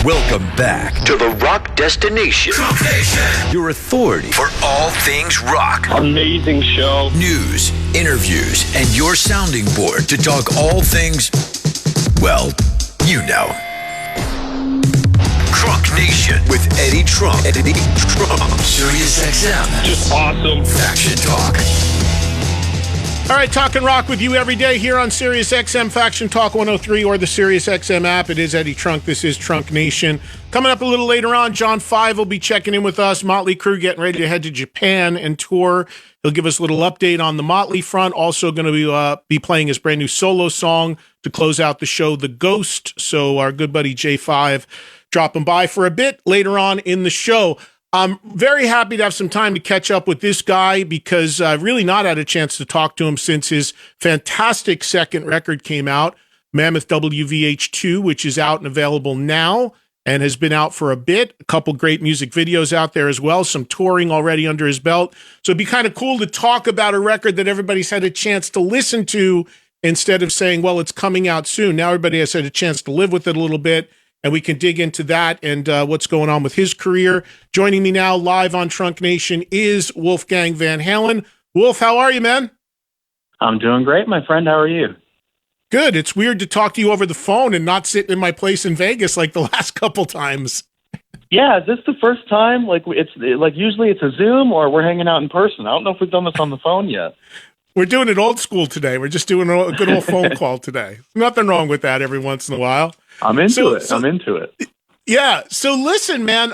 Welcome back to the Rock Destination. Rock Nation. Your authority for all things rock. Amazing show. News, interviews, and your sounding board to talk all things, well, you know. Crunk Nation with Eddie Trunk. SiriusXM. Just awesome. Faction Talk. All right, talking rock with you every day here on SiriusXM Faction Talk 103 or the SiriusXM app. It is Eddie Trunk. This is Trunk Nation. Coming up a little later on, John 5 will be checking in with us. Motley Crue getting ready to head to Japan and tour. He'll give us a little update on the Motley front. Also going to be playing his brand new solo song to close out the show, The Ghost. So our good buddy J5 dropping by for a bit later on in the show. I'm very happy to have some time to catch up with this guy because I've really not had a chance to talk to him since his fantastic second record came out, Mammoth WVH 2, which is out and available now and has been out for a bit. A couple great music videos out there as well, some touring already under his belt. So it'd be kind of cool to talk about a record that everybody's had a chance to listen to instead of saying, well, it's coming out soon. Now everybody has had a chance to live with it a little bit. And we can dig into that and what's going on with his career. Joining me now live on Trunk Nation is Wolfgang Van Halen. Wolf, how are you, man? I'm doing great, my friend. How are you? Good. It's weird to talk to you over the phone and not sit in my place in Vegas like the last couple times. Yeah, is this the first time? Usually it's a Zoom or we're hanging out in person. I don't know if we've done this on the phone yet. We're doing it old school today. We're just doing a good old phone call today. Nothing wrong with that every once in a while. I'm into it. Yeah. So listen, man.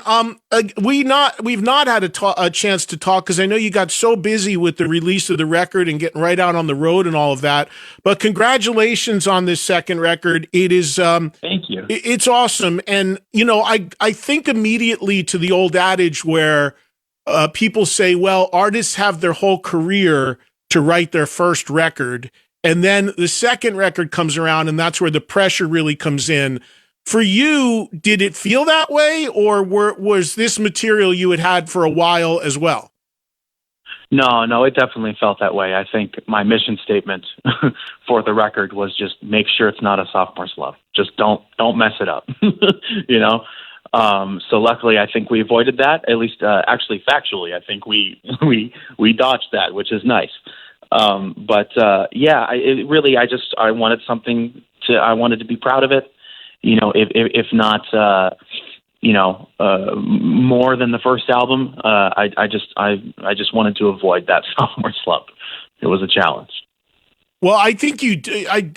We've not had a chance to talk because I know you got so busy with the release of the record and getting right out on the road and all of that. But congratulations on this second record. It is. Thank you. It's awesome, and I think immediately to the old adage where people say, well, artists have their whole career to write their first record. And then the second record comes around, and that's where the pressure really comes in. For you, did it feel that way, or was this material you had for a while as well? No, it definitely felt that way. I think my mission statement for the record was just make sure it's not a sophomore's love. Just don't mess it up, So luckily, I think we avoided that. At least, actually, factually, I think we dodged that, which is nice. I wanted something I wanted to be proud of it, if not, more than the first album. I just wanted to avoid that sophomore slump. It was a challenge. Well, I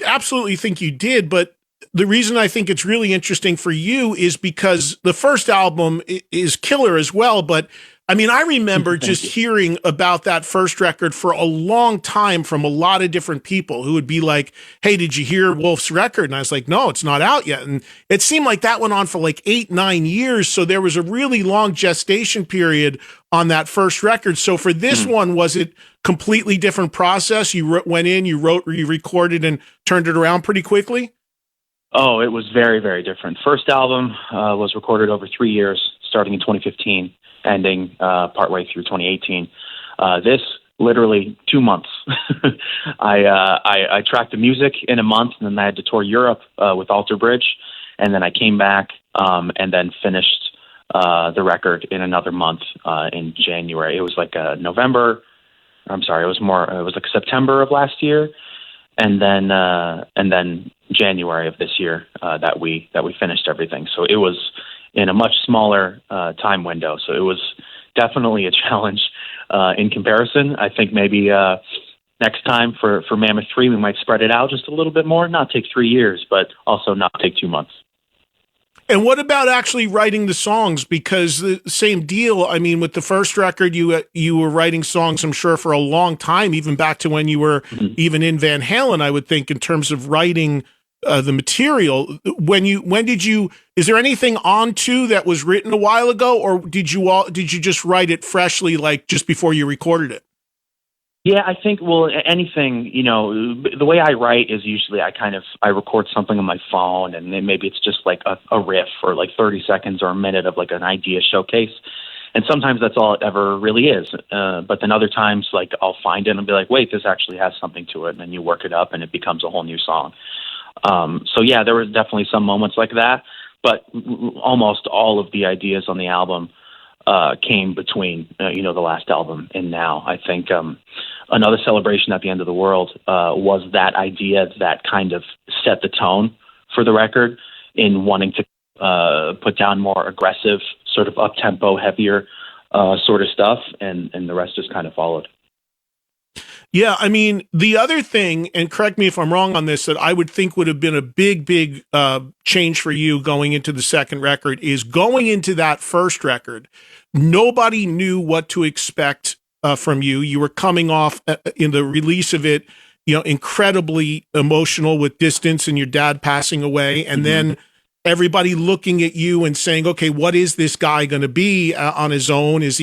absolutely think you did, but the reason I think it's really interesting for you is because the first album is killer as well, but I mean, I remember just hearing about that first record for a long time from a lot of different people who would be like, hey, did you hear Wolf's record? And I was like, no, it's not out yet. And it seemed like that went on for like 8-9 years. So there was a really long gestation period on that first record. So for this one, was it completely different process? You went in, you wrote, you recorded and turned it around pretty quickly? Oh, it was very, very different. First album was recorded over 3 years, starting in 2015. Ending partway through 2018. This literally 2 months. I tracked the music in a month, and then I had to tour Europe with Alter Bridge, and then I came back and then finished the record in another month in January. It was like November. I'm sorry, it was like September of last year, and then January of this year that we finished everything. So it was in a much smaller time window. So it was definitely a challenge in comparison. I think maybe next time for Mammoth 3, we might spread it out just a little bit more, not take 3 years, but also not take 2 months. And what about actually writing the songs? Because the same deal, I mean, with the first record, you were writing songs, I'm sure, for a long time, even back to when you were even in Van Halen, I would think, in terms of writing the material. Is there anything on 2 that was written a while ago, or did you just write it freshly, like just before you recorded it? Yeah, I think, anything, the way I write is usually I record something on my phone, and then maybe it's just like a riff or like 30 seconds or a minute of like an idea showcase. And sometimes that's all it ever really is. But then other times, like, I'll find it and be like, wait, this actually has something to it. And then you work it up and it becomes a whole new song. So yeah, there were definitely some moments like that. but almost all of the ideas on the album came between the last album and now. I think Another Celebration at the End of the World was that idea that kind of set the tone for the record in wanting to put down more aggressive, sort of up-tempo, heavier sort of stuff, and the rest just kind of followed. Yeah, I mean, the other thing, and correct me if I'm wrong on this, that I would think would have been a big change for you going into the second record is going into that first record. Nobody knew what to expect from you. You were coming off in the release of it, incredibly emotional with Distance and your dad passing away, and then everybody looking at you and saying, "Okay, what is this guy going to be on his own? Is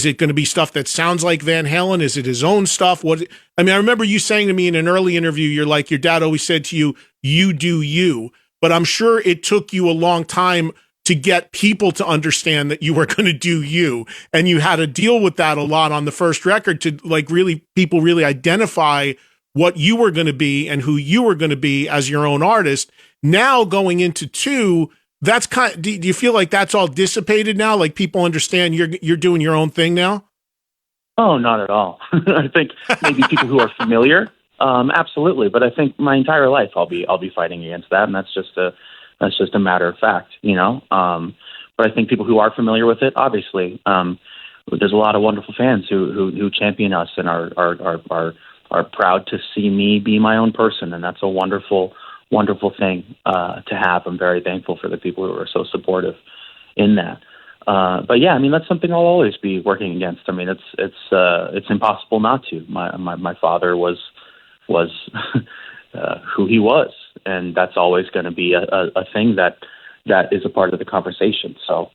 it going to be stuff that sounds like Van Halen? Is it his own stuff?" I remember you saying to me in an early interview, you're like, your dad always said to you, "You do you." But I'm sure it took you a long time to get people to understand that you were going to do you. And you had to deal with that a lot on the first record to people really identify what you were going to be and who you were going to be as your own artist. Now going into two, that's do you feel like that's all dissipated now? Like people understand you're doing your own thing now? Oh, not at all. I think maybe people who are familiar, absolutely. But I think my entire life I'll be fighting against that, and that's just a matter of fact, But I think people who are familiar with it, obviously, there's a lot of wonderful fans who champion us and are proud to see me be my own person, and that's a wonderful thing to have. I'm very thankful for the people who are so supportive in that. But yeah, that's something I'll always be working against. It's impossible not to. My father was who he was, and that's always going to be a thing that is a part of the conversation. So,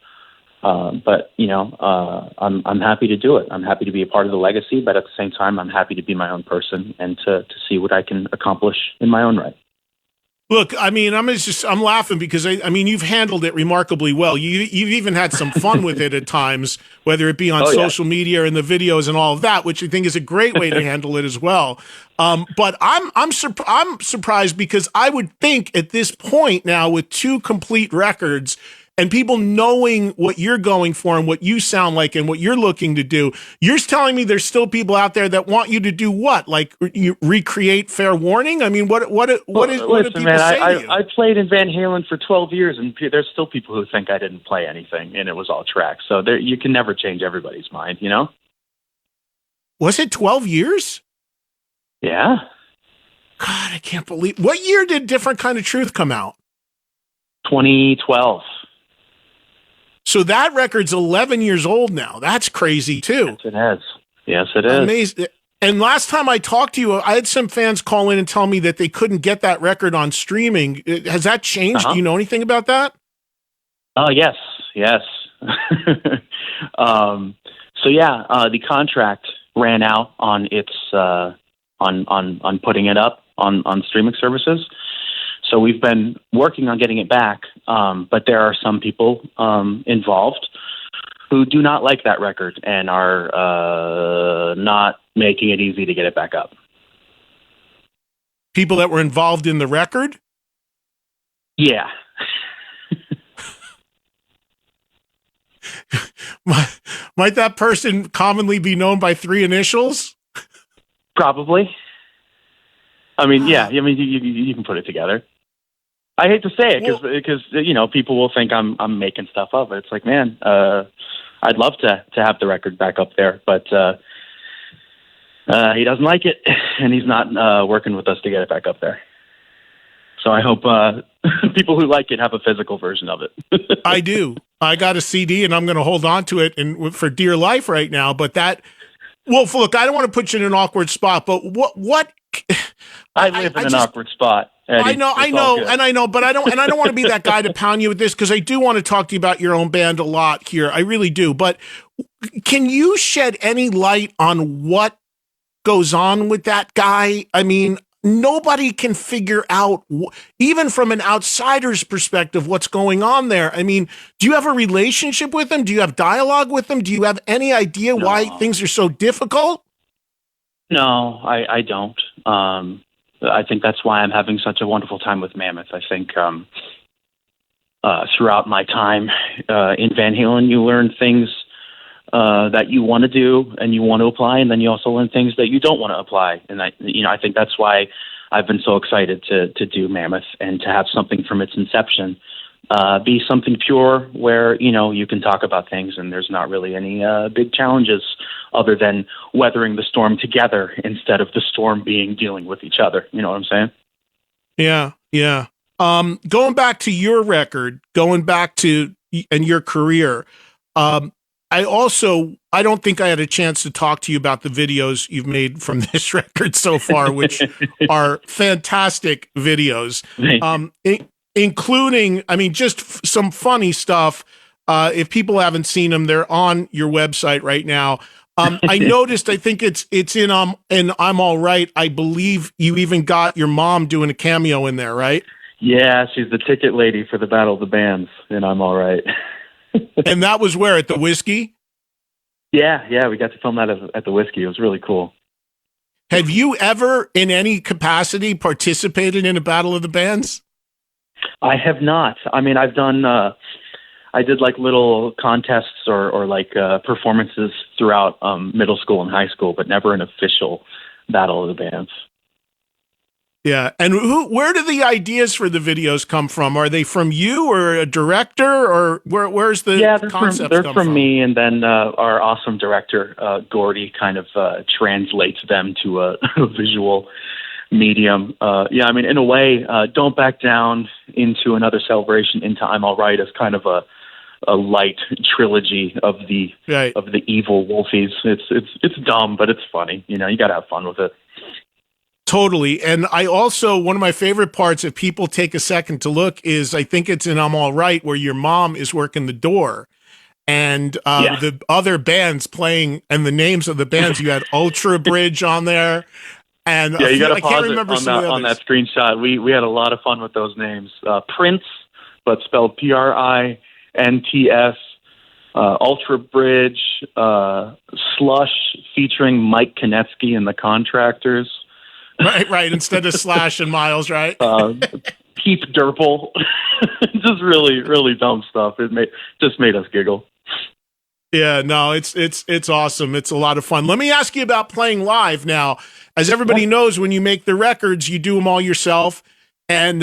but I'm happy to do it. I'm happy to be a part of the legacy, but at the same time, I'm happy to be my own person and to see what I can accomplish in my own right. Look, I'm laughing because you've handled it remarkably well. You've even had some fun with it at times, whether it be on social media and the videos and all of that, which I think is a great way to handle it as well. But I'm surprised because I would think at this point now with two complete records and people knowing what you're going for and what you sound like and what you're looking to do, you're telling me there's still people out there that want you to do what? Like you recreate Fair Warning? What do people say to you? I played in Van Halen for 12 years, and there's still people who think I didn't play anything, and it was all tracks. So you can never change everybody's mind, Was it 12 years? Yeah. God, I can't believe. What year did Different Kind of Truth come out? 2012. So that record's 11 years old now. That's crazy too. Yes, it is. Amazing. And last time I talked to you, I had some fans call in and tell me that they couldn't get that record on streaming. Has that changed? Do you know anything about that? Oh, yes. So yeah, the contract ran out on its on putting it up on streaming services. So we've been working on getting it back, but there are some people involved who do not like that record and are not making it easy to get it back up. People that were involved in the record? Yeah. Might that person commonly be known by three initials? Probably. Yeah. You can put it together. I hate to say it because people will think I'm making stuff up. But it's like, man, I'd love to have the record back up there, but he doesn't like it, and he's not working with us to get it back up there. So I hope people who like it have a physical version of it. I do. I got a CD, and I'm going to hold on to it and for dear life right now. But Wolf, look, I don't want to put you in an awkward spot, but what? I live in an awkward spot, Eddie. I know, but I don't want to be that guy to pound you with this because I do want to talk to you about your own band a lot here. I really do. But can you shed any light on what goes on with that guy? Nobody can figure out, even from an outsider's perspective, what's going on there. Do you have a relationship with him? Do you have dialogue with him? Do you have any idea why things are so difficult? No, I don't. I think that's why I'm having such a wonderful time with Mammoth. I think throughout my time in Van Halen, you learn things that you want to do and you want to apply, and then you also learn things that you don't want to apply. And I think that's why I've been so excited to do Mammoth and to have something from its inception be something pure, where you can talk about things and there's not really any big challenges other than weathering the storm together instead of the storm being dealing with each other. You know what I'm saying? Yeah, yeah. Going back to your record, going back to and your career, I don't think I had a chance to talk to you about the videos you've made from this record so far, which are fantastic videos, including, just some funny stuff. If people haven't seen them, they're on your website right now. I noticed, I think it's in I'm All Right. I believe you even got your mom doing a cameo in there, right? Yeah, she's the ticket lady for the Battle of the Bands, and I'm All Right. And that was where, at the Whiskey? Yeah, we got to film that at the Whiskey. It was really cool. Have you ever, in any capacity, participated in a Battle of the Bands? I have not. I've done. I did like little contests or like performances throughout middle school and high school, but never an official Battle of the Bands. Yeah, and where do the ideas for the videos come from? Are they from you or a director, or where's the concept? They're from me, and then our awesome director Gordy kind of translates them to a visual medium. In a way, Don't Back Down, Into Another Celebration, Into I'm All Right is kind of a light trilogy of the evil Wolfies. It's dumb, but it's funny. You got to have fun with it. Totally. And I also, one of my favorite parts, if people take a second to look, is I think it's in I'm All Right, where your mom is working the door, and the other bands playing, and the names of the bands, you had Ultra Bridge on there. And you got to pause it on that screenshot. We had a lot of fun with those names. Prince, but spelled Prints. Ultra Bridge, Slush featuring Mike Konetsky and the Contractors. Right. Instead of Slash and Miles, right? Peep Durple. Just really, really dumb stuff. It just made us giggle. Yeah, no, it's awesome. It's a lot of fun. Let me ask you about playing live now. As everybody knows, when you make the records, you do them all yourself. And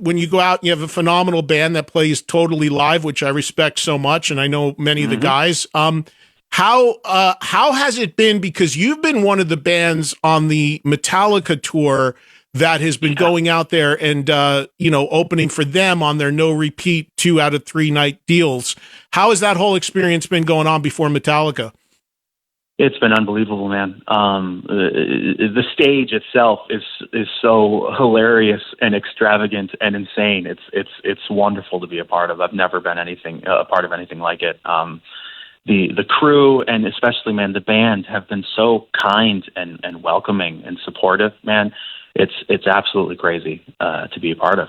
when you go out, you have a phenomenal band that plays totally live, which I respect so much, and I know many of the guys. How has it been? Because you've been one of the bands on the Metallica tour that has been going out there and opening for them on their no repeat 2 out of 3 night deals. How has that whole experience been going on before Metallica? It's been unbelievable, man. The stage itself is so hilarious and extravagant and insane. It's wonderful to be a part of. I've never been a part of anything like it. The crew and especially, man, the band have been so kind and welcoming and supportive, man. It's absolutely crazy to be a part of.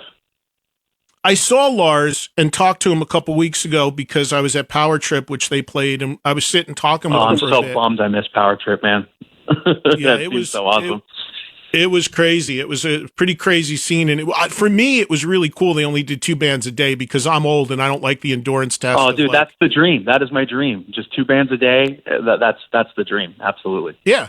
I saw Lars and talked to him a couple weeks ago because I was at Power Trip, which they played, and I was sitting talking with him for a bit. I'm so bummed I missed Power Trip, man. Yeah, it was so awesome. It was crazy. It was a pretty crazy scene, and for me, it was really cool. They only did 2 bands a day because I'm old and I don't like the endurance test. Oh, dude, that's the dream. That is my dream. Just 2 bands a day. That's the dream. Absolutely. Yeah.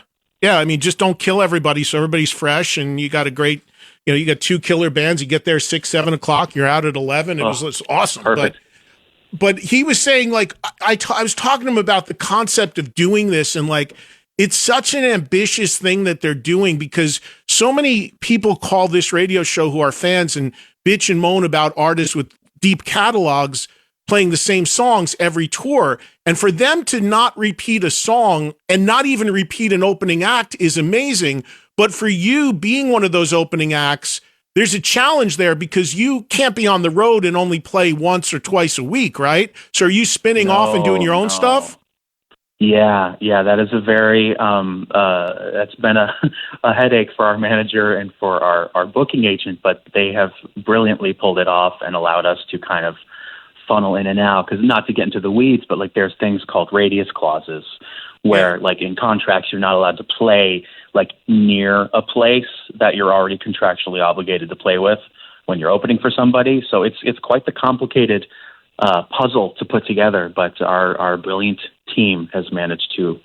Just don't kill everybody, so everybody's fresh, and you got a great. You got 2 killer bands. You get there 6, 7 o'clock. You're out at 11. It's awesome. Perfect. But he was saying, like, I was talking to him about the concept of doing this, and like, it's such an ambitious thing that they're doing because so many people call this radio show who are fans and bitch and moan about artists with deep catalogs playing the same songs every tour. And for them to not repeat a song and not even repeat an opening act is amazing. But for you being one of those opening acts, there's a challenge there because you can't be on the road and only play once or twice a week, right? So are you spinning off and doing your own stuff? Yeah, that is a very that's been a headache for our manager and for our booking agent, but they have brilliantly pulled it off and allowed us to kind of funnel in and out. Because not to get into the weeds, but like there's things called radius clauses where like in contracts you're not allowed to play like near a place that you're already contractually obligated to play with. when you're opening for somebody. So it's quite the complicated puzzle to put together. But our brilliant team has managed to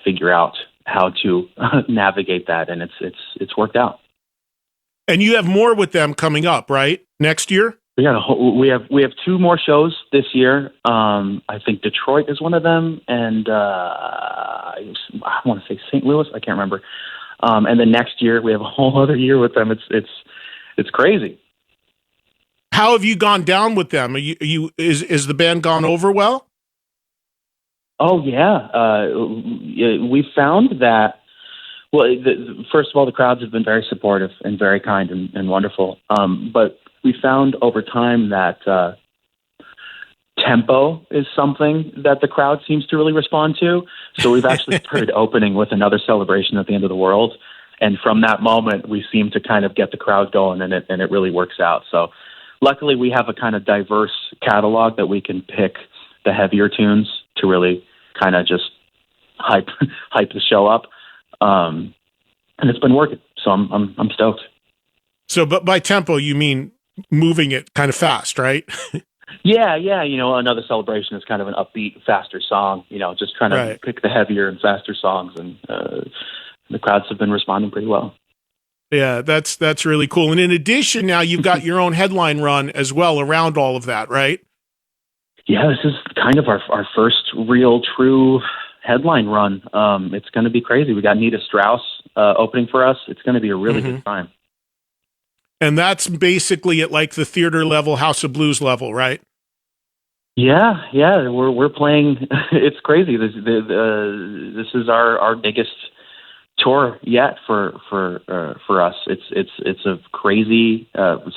figure out how to navigate that, and it's worked out. And you have more with them coming up, right? Next year? Yeah, we have 2 more shows this year. I think Detroit is one of them, and I want to say St. Louis. I can't remember. And then next year we have a whole other year with them. It's crazy. How have you gone down with them? Is the band gone over well? Oh yeah, we found that. Well, first of all, the crowds have been very supportive and very kind and wonderful. But we found over time that tempo is something that the crowd seems to really respond to. So we've actually started opening with Another Celebration at the End of the World. And from that moment, we seem to kind of get the crowd going, and it really works out. So luckily, we have a kind of diverse catalog that we can pick the heavier tunes to really kind of just hype the show up. And it's been working. So I'm stoked. So, but by tempo, you mean moving it kind of fast, right? Yeah. Another Celebration is kind of an upbeat, faster song. Just trying to pick the heavier and faster songs, and the crowds have been responding pretty well. Yeah, that's really cool. And in addition, now you've got your own headline run as well around all of that, right? Yeah, this is kind of our first real, true headline run. It's going to be crazy. We got Nita Strauss opening for us. It's going to be a really good time. And that's basically at like the theater level, House of Blues level, right? Yeah. We're playing. It's crazy. This is our biggest tour yet for us. It's a crazy.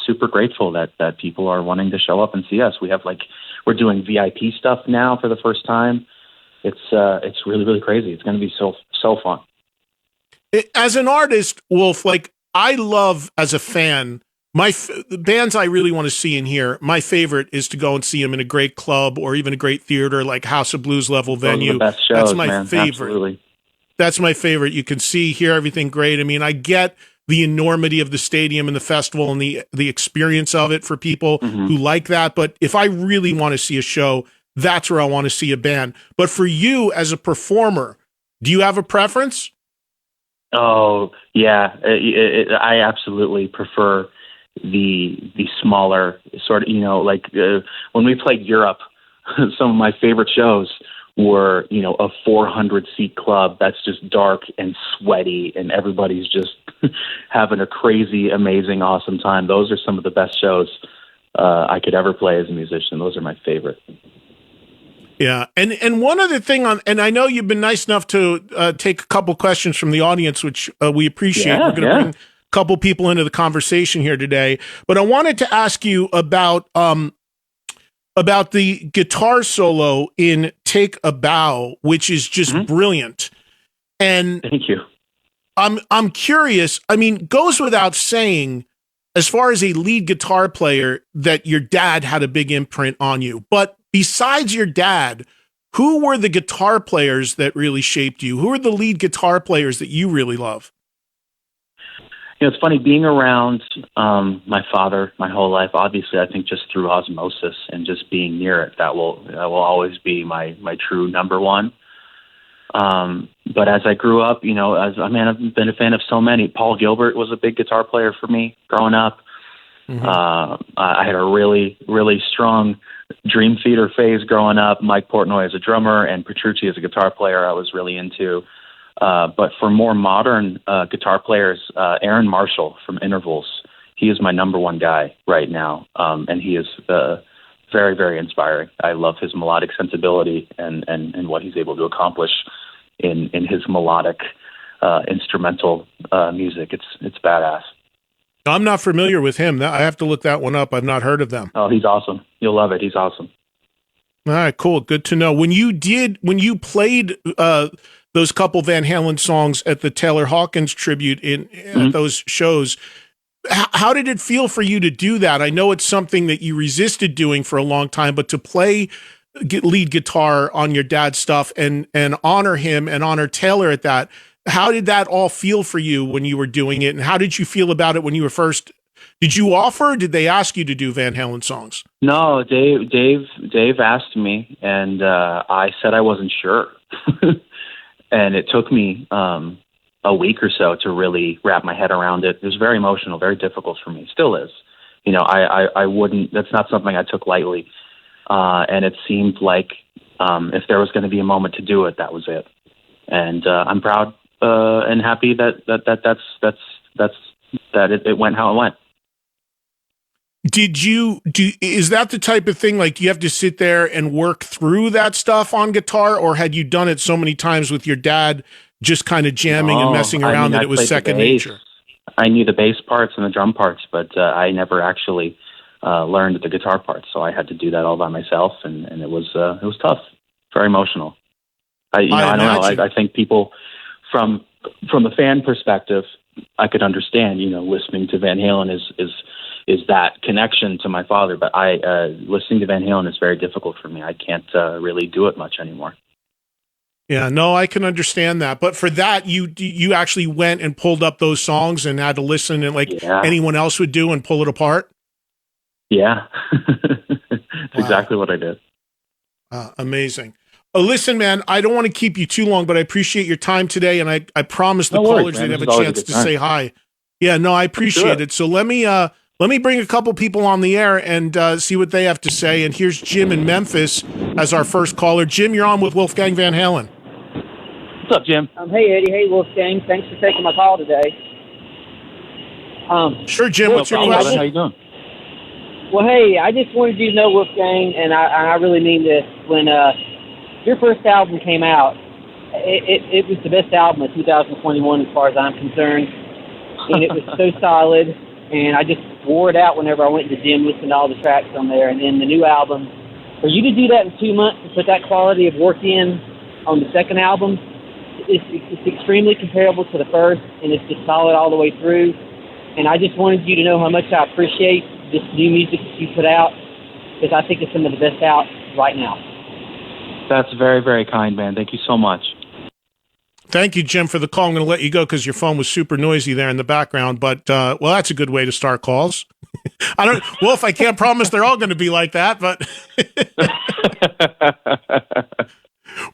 Super grateful that people are wanting to show up and see us. We're doing VIP stuff now for the first time. It's really, really crazy. It's going to be so fun. As an artist, Wolf, I love, as a fan, the bands I really want to see and hear, my favorite is to go and see them in a great club or even a great theater like House of Blues level venue. Those are the best shows, that's my man. favorite. Absolutely. That's my favorite. You can see, hear everything great. I mean, I get the enormity of the stadium and the festival and the experience of it for people who like that. But if I really want to see a show, that's where I want to see a band. But for you as a performer, do you have a preference? Oh, yeah. I absolutely prefer the smaller sort of, when we played Europe, some of my favorite shows were, a 400-seat club that's just dark and sweaty and everybody's just having a crazy, amazing, awesome time. Those are some of the best shows I could ever play as a musician. Those are my favorite. Yeah. And one other thing and I know you've been nice enough to take a couple questions from the audience, which we appreciate. Yeah, we're going to bring a couple people into the conversation here today, but I wanted to ask you about the guitar solo in Take a Bow, which is just brilliant. And thank you. I'm curious. I mean, goes without saying, as far as a lead guitar player, that your dad had a big imprint on you. But besides your dad, who were the guitar players that really shaped you? Who are the lead guitar players that you really love? It's funny being around my father my whole life. Obviously, I think just through osmosis and just being near it, that will always be my true number one. But as I grew up, I've been a fan of so many. Paul Gilbert was a big guitar player for me growing up. I had a really, really strong Dream Theater phase growing up. Mike Portnoy as a drummer and Petrucci as a guitar player I was really into. But for more modern guitar players, Aaron Marshall from Intervals, he is my number one guy right now. And he is very, very inspiring. I love his melodic sensibility and what he's able to accomplish in his melodic instrumental music. It's badass. I'm not familiar with him. I have to look that one up. I've not heard of them. Oh, he's awesome. You'll love it. He's awesome. All right, cool. Good to know. When you played those couple Van Halen songs at the Taylor Hawkins tribute in those shows, how did it feel for you to do that? I know it's something that you resisted doing for a long time, but to play lead guitar on your dad's stuff and honor him and honor Taylor at that, how did that all feel for you when you were doing it? And how did you feel about it when you were first Did you offer, or did they ask you to do Van Halen songs? No, Dave asked me, and I said I wasn't sure. And it took me a week or so to really wrap my head around it. It was very emotional, very difficult for me. Still is. I wouldn't, that's not something I took lightly. And it seemed like if there was going to be a moment to do it, that was it. And I'm proud and happy that it went how it went. Is that the type of thing, like you have to sit there and work through that stuff on guitar, or had you done it so many times with your dad just kind of jamming and messing around that it was second nature? I knew the bass parts and the drum parts, but I never actually learned the guitar parts, so I had to do that all by myself, and it was tough, very emotional. I don't know. I think people from a fan perspective, I could understand. Listening to Van Halen is that connection to my father, but listening to Van Halen is very difficult for me. I can't really do it much anymore. Yeah, no, I can understand that. But for that, you actually went and pulled up those songs and had to listen and anyone else would do and pull it apart? Yeah. That's exactly what I did. Amazing. Listen, man, I don't want to keep you too long, but I appreciate your time today, and I promise the callers they'd have a chance to say hi. Yeah, no, I appreciate it. So let me bring a couple people on the air and see what they have to say. And here's Jim in Memphis as our first caller. Jim, you're on with Wolfgang Van Halen. What's up, Jim? Hey, Eddie. Hey, Wolfgang. Thanks for taking my call today. Sure, Jim. What's your question? How you doing? Well, hey, I just wanted you to know, Wolfgang, and I really mean this. When your first album came out, it was the best album of 2021 as far as I'm concerned. And it was so solid, and I just wore it out whenever I went to the gym, listened to all the tracks on there. And then the new album, for you to do that in 2 months and put that quality of work in on the second album, it's extremely comparable to the first, and it's just solid all the way through. And I just wanted you to know how much I appreciate this new music that you put out, because I think it's some of the best out right now. That's very, very kind, man. Thank you so much. Thank you, Jim, for the call. I'm going to let you go because your phone was super noisy there in the background. But, well, that's a good way to start calls. Wolf, I can't promise they're all going to be like that, but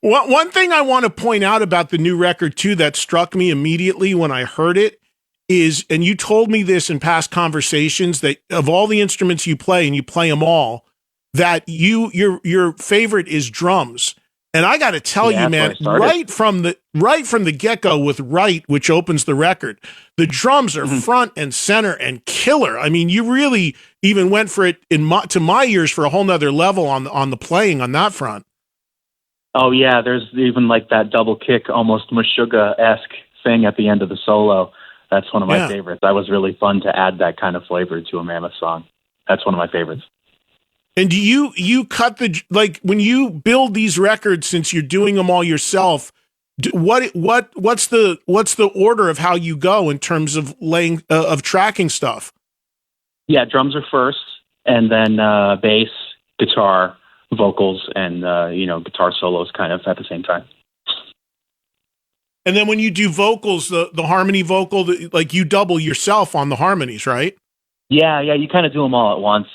one thing I want to point out about the new record, too, that struck me immediately when I heard it is, and you told me this in past conversations, that of all the instruments you play, and you play them all, that your favorite is drums. And I got to tell you, man, right from the get-go with Right, which opens the record, the drums are front and center and killer. I mean, you really even went for it to my ears for a whole nother level on the playing on that front. Oh yeah, there's even like that double kick, almost Meshuggah-esque thing at the end of the solo. That's one of my favorites. That was really fun to add that kind of flavor to a Mammoth song. That's one of my favorites. And do you cut when you build these records, since you're doing them all yourself, what's the order of how you go in terms of of tracking stuff? Yeah, drums are first, and then bass, guitar, vocals, and guitar solos kind of at the same time. And then when you do vocals, the harmony vocal, like you double yourself on the harmonies, right? Yeah, you kind of do them all at once.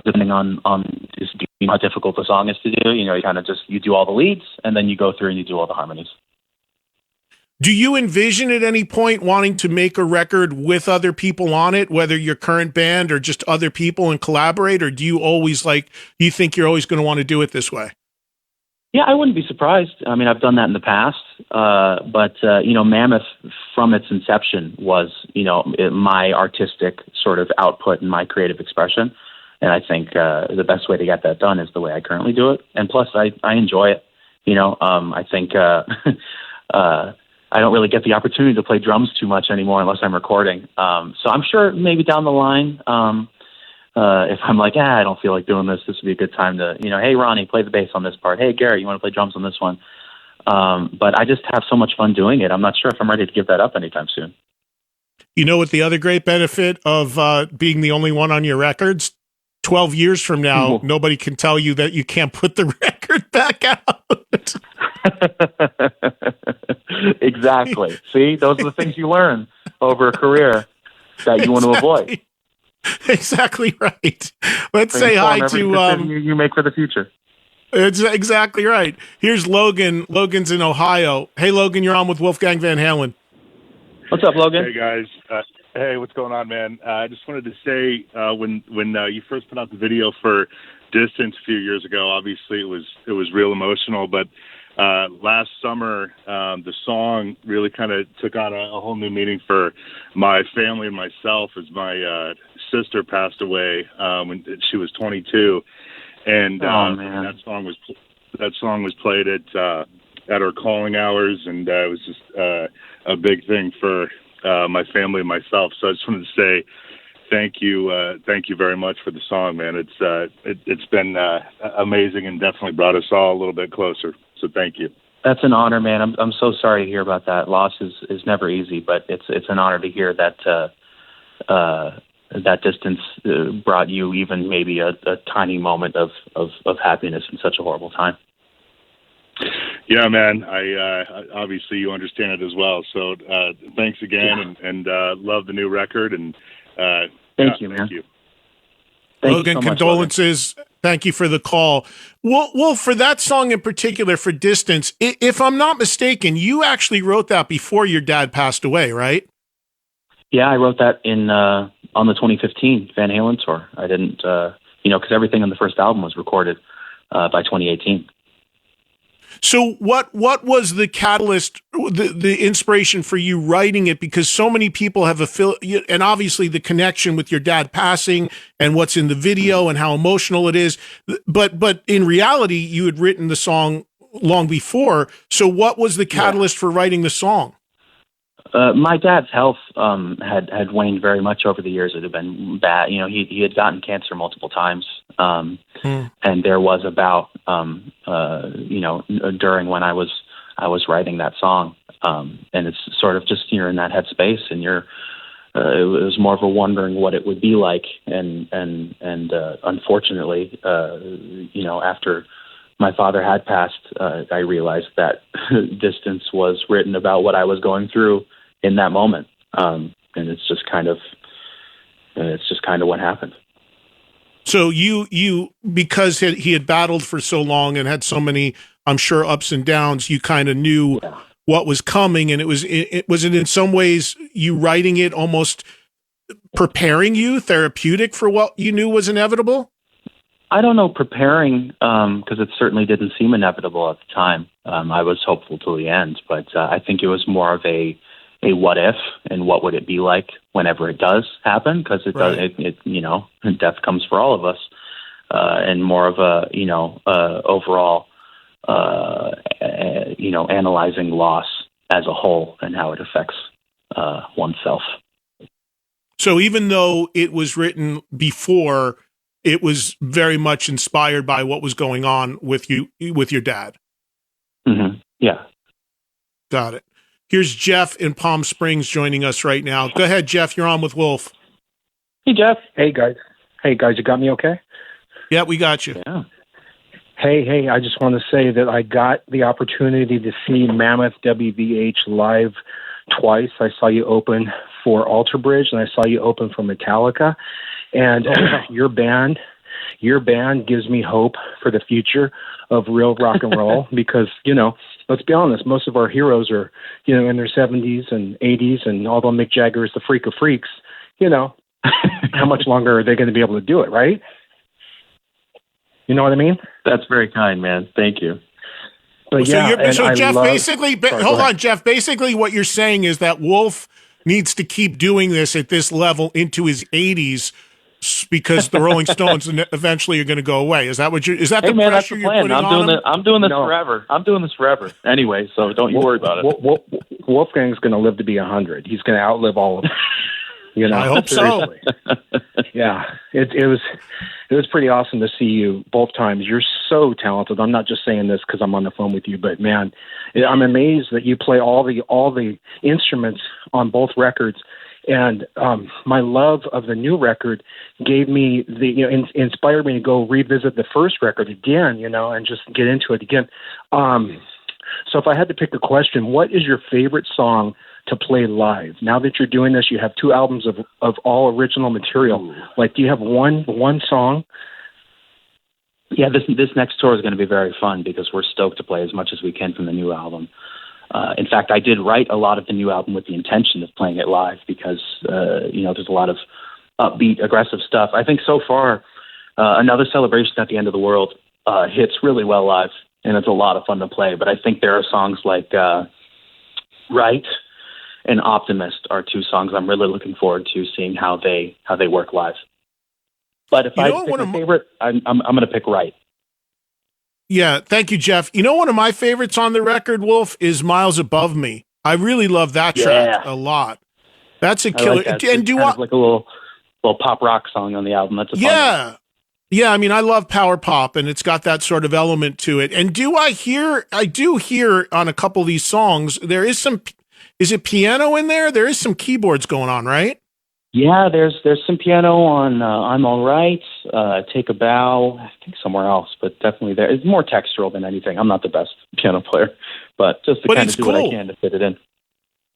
Depending on just how difficult the song is to do, you kind of you do all the leads, and then you go through and you do all the harmonies. Do you envision at any point wanting to make a record with other people on it, whether your current band or just other people, and collaborate, or do you think you're always going to want to do it this way? Yeah, I wouldn't be surprised. I mean, I've done that in the past, but Mammoth from its inception was, my artistic sort of output and my creative expression. And I think the best way to get that done is the way I currently do it. And plus, I enjoy it. I think I don't really get the opportunity to play drums too much anymore unless I'm recording. So I'm sure maybe down the line, if I'm like, I don't feel like doing this, this would be a good time to, hey, Ronnie, play the bass on this part. Hey, Gary, you want to play drums on this one? But I just have so much fun doing it. I'm not sure if I'm ready to give that up anytime soon. You know what the other great benefit of being the only one on your records? 12 years from now, nobody can tell you that you can't put the record back out. Exactly. See, those are the things you learn over a career that you want to avoid. Exactly right. Let's say Inform hi every to. decision you make for the future. It's exactly right. Here's Logan. Logan's in Ohio. Hey, Logan, you're on with Wolfgang Van Halen. What's up, Logan? Hey guys. Hey, what's going on, man? I just wanted to say when you first put out the video for Distance a few years ago, obviously it was real emotional, but last summer the song really kind of took on a whole new meaning for my family and myself, as my sister passed away when she was 22, and that song was played at her calling hours, and it was just a big thing for my family and myself. So I just wanted to say thank you very much for the song, man. It's been amazing and definitely brought us all a little bit closer. So thank you. That's an honor, man. I'm so sorry to hear about that. Loss is never easy, but it's an honor to hear that that Distance brought you even maybe a tiny moment of happiness in such a horrible time. Yeah, man. I obviously you understand it as well. So thanks again, and love the new record. And thank you, man. Thank you. Logan, you so much, condolences. Logan. Thank you for the call. Well, for that song in particular, for Distance, if I'm not mistaken, you actually wrote that before your dad passed away, right? Yeah, I wrote that on the 2015 Van Halen tour. I didn't, because everything on the first album was recorded by 2018. So what was the catalyst, the inspiration for you writing it? Because so many people have and obviously the connection with your dad passing and what's in the video and how emotional it is. But in reality, you had written the song long before. So what was the catalyst for writing the song? My dad's health had waned very much over the years. It had been bad. He had gotten cancer multiple times. And there was about, during when I was writing that song, and it's sort of just you're in that headspace, and it was more of a wondering what it would be like, and unfortunately, after my father had passed, I realized that Distance was written about what I was going through in that moment, and it's just kind of what happened. So you because he had battled for so long and had so many, I'm sure, ups and downs, you kind of knew what was coming, and was it in some ways you writing it almost preparing you, therapeutic for what you knew was inevitable? I don't know, preparing, because it certainly didn't seem inevitable at the time. I was hopeful till the end, but I think it was more of a what if, and what would it be like whenever it does happen, because death comes for all of us, and more of a overall analyzing loss as a whole and how it affects oneself. So even though it was written before, it was very much inspired by what was going on with your dad. Mm-hmm. Yeah. Got it. Here's Jeff in Palm Springs joining us right now. Go ahead, Jeff. You're on with Wolf. Hey, Jeff. Hey, guys. You got me okay? Yeah, we got you. Yeah. Hey, I just want to say that I got the opportunity to see Mammoth WVH live twice. I saw you open for Alter Bridge, and I saw you open for Metallica. And your band gives me hope for the future of real rock and roll because, let's be honest, most of our heroes are, in their 70s and 80s, and although Mick Jagger is the freak of freaks, how much longer are they going to be able to do it, right? You know what I mean? That's very kind, man. Thank you. But so Jeff, Jeff, basically what you're saying is that Wolf needs to keep doing this at this level into his 80s because the Rolling Stones eventually are going to go away. Is that the pressure you're putting on him? I'm doing this forever. I'm doing this forever. Anyway, so don't you worry about it. Wolfgang's going to live to be 100. He's going to outlive all of us. I hope so. Yeah, it was pretty awesome to see you both times. You're so talented. I'm not just saying this because I'm on the phone with you, but man, I'm amazed that you play all the instruments on both records. And my love of the new record gave me inspired me to go revisit the first record again, and just get into it again. So if I had to pick a question, what is your favorite song to play live? Now that you're doing this, you have 2 albums of all original material. Ooh. Like, do you have one song? Yeah, this next tour is going to be very fun because we're stoked to play as much as we can from the new album. In fact, I did write a lot of the new album with the intention of playing it live because, there's a lot of upbeat, aggressive stuff. I think so far, Another Celebration at the End of the World hits really well live, and it's a lot of fun to play. But I think there are songs like Right and Optimist are 2 songs I'm really looking forward to seeing how they work live. But if I pick my favorite, I'm going to pick Right. Yeah, thank you, Jeff. You know, one of my favorites on the record, Wolf, is Miles Above Me. I really love that track a lot. That's a killer. Like that. And do you want like a little pop rock song on the album? That's a fun one. Yeah, I mean, I love power pop, and it's got that sort of element to it. And I do hear on a couple of these songs, there is is it piano in there? There is some keyboards going on, right? Yeah, there's some piano on I'm All Right, Take a Bow, I think somewhere else, but definitely there. It's more textural than anything. I'm not the best piano player, but just to kind of do what I can to fit it in.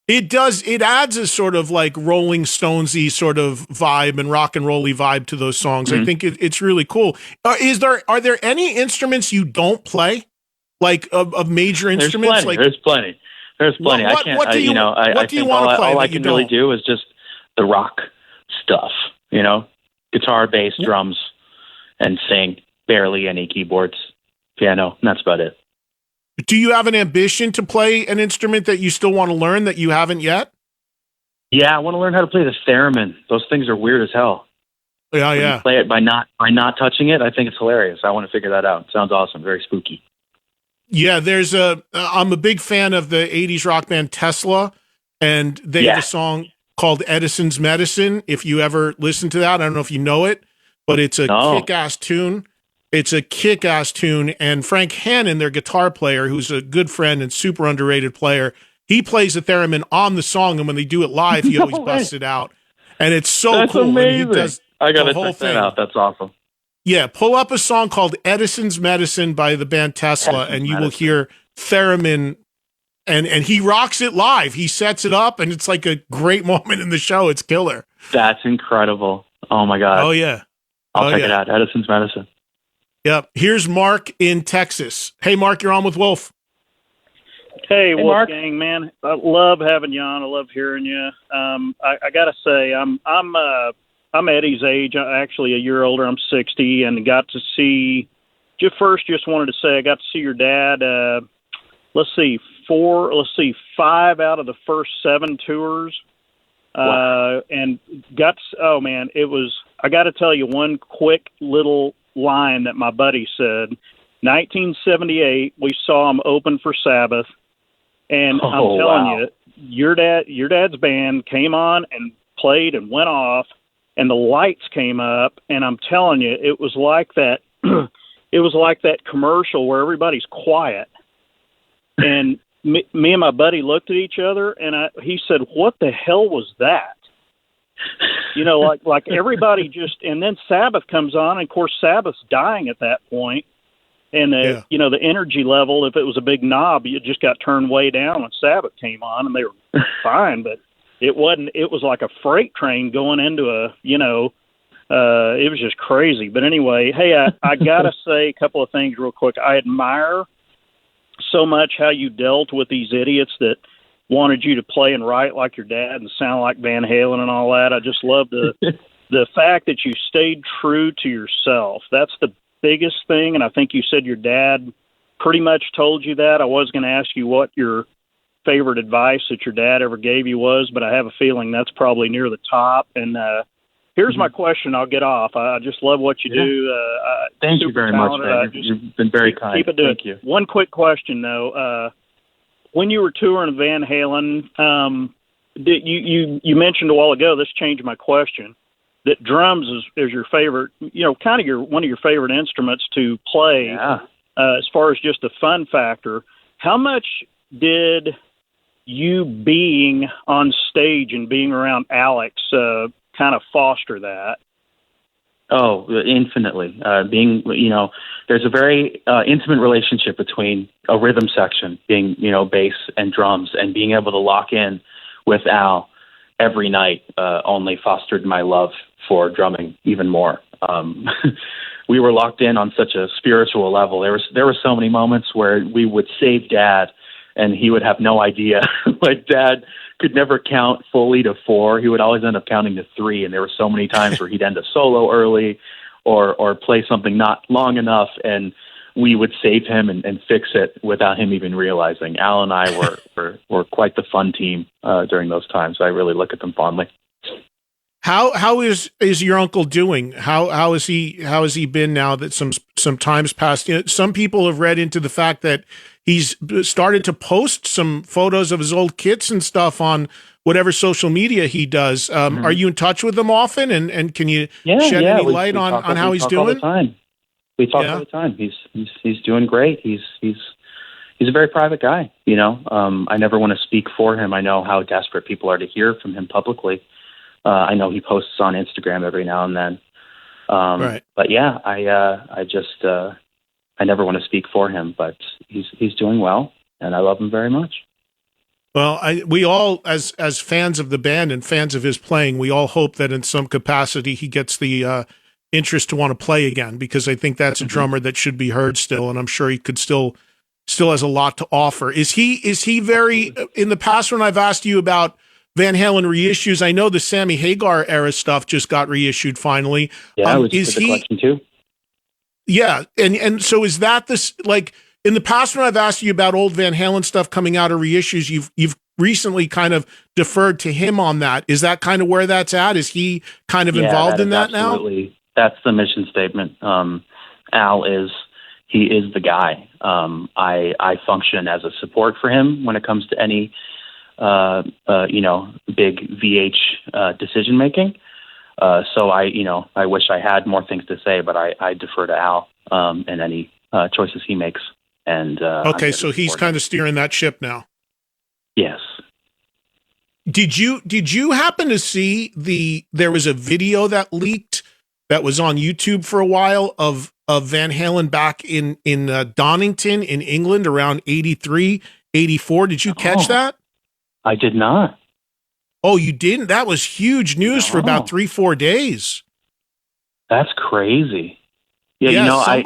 It does. It adds a sort of like Rolling Stonesy sort of vibe and rock and rolly vibe to those songs. Mm-hmm. I think it's really cool. Are there any instruments you don't play, like of major instruments? There's plenty. I can't. What do you want to play? All I can really do is just the rock stuff. Guitar, bass, drums, and sing. Barely any keyboards, piano, and that's about it. Do you have an ambition to play an instrument that you still want to learn that you haven't yet? Yeah, I want to learn how to play the theremin. Those things are weird as hell. Yeah, when you play it by not touching it, I think it's hilarious. I want to figure that out. It sounds awesome. Very spooky. Yeah, I'm a big fan of the 80s rock band Tesla, and they have a song called Edison's Medicine. If you ever listen to that, I don't know if you know it, but it's a kick-ass tune. It's a kick-ass tune, and Frank Hannon, their guitar player, who's a good friend and super underrated player, he plays the theremin on the song, and when they do it live, he always busts it out. And it's so cool. Amazing. And he does I got to check that out. That's awesome. Yeah, pull up a song called Edison's Medicine by the band Tesla, and you will hear theremin, and he rocks it live. He sets it up, and it's like a great moment in the show. It's killer. That's incredible. Oh, my God. Oh, yeah. I'll check it out. Edison's Medicine. Yep. Here's Mark in Texas. Hey, Mark, you're on with Wolf. Hey Wolfgang, man, I love having you on. I love hearing you. I gotta say, I'm Eddie's age. I'm actually a year older. I'm 60, and got to see. Just wanted to say I got to see your dad. Let's see, 5 out of the first 7 tours. Wow. And it was. I got to tell you one quick little line that my buddy said. 1978, we saw him open for Sabbath, and I'm telling you, your dad's band came on and played and went off, and the lights came up, and I'm telling you, it was like that. It was like that commercial where everybody's quiet, and me and my buddy looked at each other, and he said, "What the hell was that?" Like everybody just, and then Sabbath comes on, and of course Sabbath's dying at that point, and the energy level, if it was a big knob, it just got turned way down when Sabbath came on, and they were fine, but it wasn't. It was like a freight train going into it was just crazy. But anyway, hey, I gotta say a couple of things real quick. I admire so much how you dealt with these idiots that wanted you to play and write like your dad and sound like Van Halen and all that. I just love the fact that you stayed true to yourself. That's the biggest thing, and I think you said your dad pretty much told you that. I was going to ask you what your favorite advice that your dad ever gave you was, but I have a feeling that's probably near the top. And here's my question. I'll get off. I just love what you do. Thank you very much, man. You've been very kind. Keep it doing. Thank you. One quick question, though. When you were touring Van Halen, you mentioned a while ago, this changed my question, that drums is your favorite, kind of one of your favorite instruments to play. Yeah. As far as just the fun factor. How much did you being on stage and being around Alex kind of foster that? Oh, infinitely. There's a very intimate relationship between a rhythm section, being, bass and drums, and being able to lock in with Al every night only fostered my love for drumming even more. We were locked in on such a spiritual level. There were so many moments where we would save Dad, and he would have no idea. Like, Dad could never count fully to 4. He would always end up counting to 3, and there were so many times where he'd end a solo early or play something not long enough, and we would save him and fix it without him even realizing. Al and I were quite the fun team during those times. I really look at them fondly. How is your uncle doing? How has he been now that some time's passed? You know, some people have read into the fact that he's started to post some photos of his old kits and stuff on whatever social media he does. Are you in touch with him often? And can you shed any light on how he's doing? All the time. We talk all the time. He's doing great. He's a very private guy. You know, I never want to speak for him. I know how desperate people are to hear from him publicly. I know he posts on Instagram every now and then. Right. But yeah, I never want to speak for him, but he's doing well, and I love him very much. Well, we all, as fans of the band and fans of his playing, we all hope that in some capacity he gets the interest to want to play again, because I think that's a drummer that should be heard still, and I'm sure he could still has a lot to offer. Is he very, in the past when I've asked you about Van Halen reissues, I know the Sammy Hagar era stuff just got reissued finally. Yeah, is he collection too? Yeah, and so is that this, like, in the past when I've asked you about old Van Halen stuff coming out of reissues, you've recently kind of deferred to him on that. Is that kind of where that's at? Is he kind of involved in that now? Absolutely. That's the mission statement. Al is the guy. I function as a support for him when it comes to any big VH decision making. So I wish I had more things to say, but I defer to Al in any choices he makes. And okay, so he's kind of steering that ship now. Yes. Did you happen to see there was a video that leaked that was on YouTube for a while of Van Halen back in Donington in England around 83, 84? Did you catch that? I did not. Oh, you didn't? That was huge news for about 3-4 days. That's crazy. Yeah, I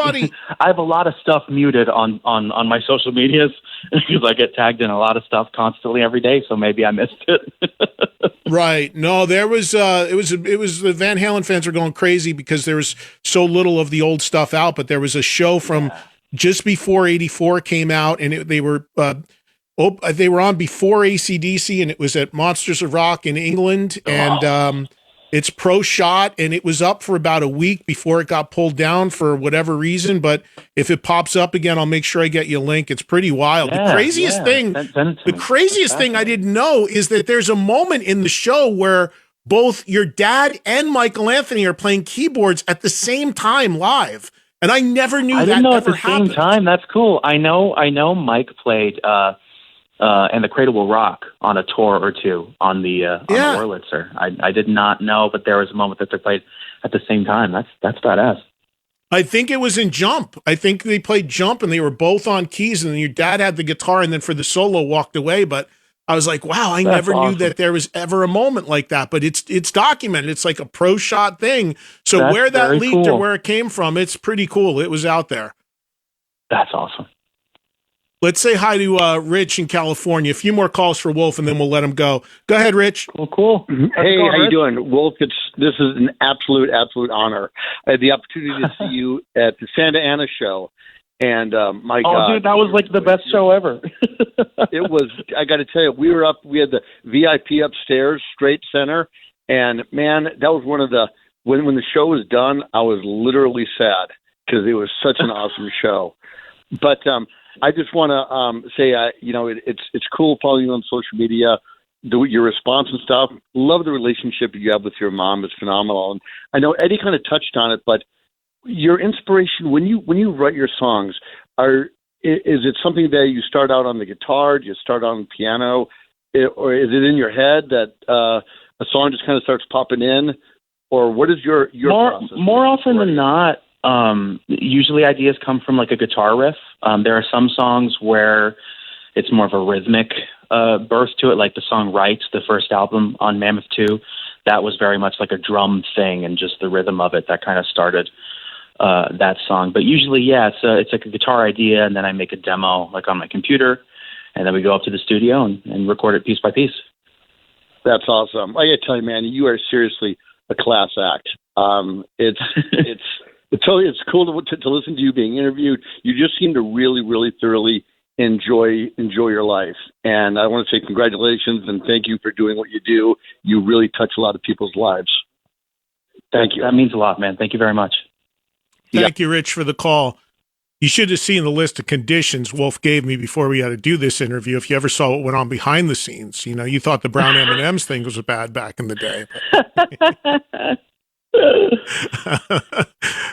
have a lot of stuff muted on my social medias because I get tagged in a lot of stuff constantly every day, so maybe I missed it. Right. No, there was it was the Van Halen fans were going crazy because there was so little of the old stuff out, but there was a show from just before 84 came out, and they were on before AC/DC, and it was at Monsters of Rock in England, and it's pro shot, and it was up for about a week before it got pulled down for whatever reason. But if it pops up again, I'll make sure I get you a link. It's pretty wild. The craziest thing I didn't know is that there's a moment in the show where both your dad and Michael Anthony are playing keyboards at the same time live. And I never knew that ever happened. Same time. That's cool. I know Mike played and the Cradle Will Rock on a tour or two on the Wurlitzer. I did not know, but there was a moment that they played at the same time. That's badass. I think it was in Jump. I think they played Jump, and they were both on keys, and your dad had the guitar, and then for the solo walked away. But I was like, wow, I never knew that there was ever a moment like that. But it's documented. It's like a pro shot thing. So that's where that leaked or where it came from, it's pretty cool. It was out there. That's awesome. Let's say hi to Rich in California. A few more calls for Wolf, and then we'll let him go. Go ahead, Rich. Cool. Hey, how you doing? Wolf, this is an absolute honor. I had the opportunity to see you at the Santa Ana show, and my God. Dude, that was like the best show ever. It was, I got to tell you, we had the VIP upstairs, straight center, and man, that was one of the, when the show was done, I was literally sad because it was such an awesome show. But I just want to say, it's cool following you on social media, your response and stuff. Love the relationship you have with your mom. It's phenomenal. And I know Eddie kind of touched on it, but your inspiration when you write your songs, is it something that you start out on the guitar? Do you start on the piano, or is it in your head that a song just kind of starts popping in, or what is your process? More often than not. Usually ideas come from like a guitar riff. There are some songs where it's more of a rhythmic birth to it, like the song Right, the first album on Mammoth 2. That was very much like a drum thing, and just the rhythm of it that kind of started that song. But usually, yeah, it's like a guitar idea, and then I make a demo like on my computer, and then we go up to the studio and record it piece by piece. That's awesome. I gotta tell you, man, you are seriously a class act. It's cool to listen to you being interviewed. You just seem to really, really thoroughly enjoy your life. And I want to say congratulations and thank you for doing what you do. You really touch a lot of people's lives. Thank you. That means a lot, man. Thank you very much. Thank you, Rich, for the call. You should have seen the list of conditions Wolf gave me before we had to do this interview. If you ever saw what went on behind the scenes, you thought the brown M&Ms thing was bad back in the day.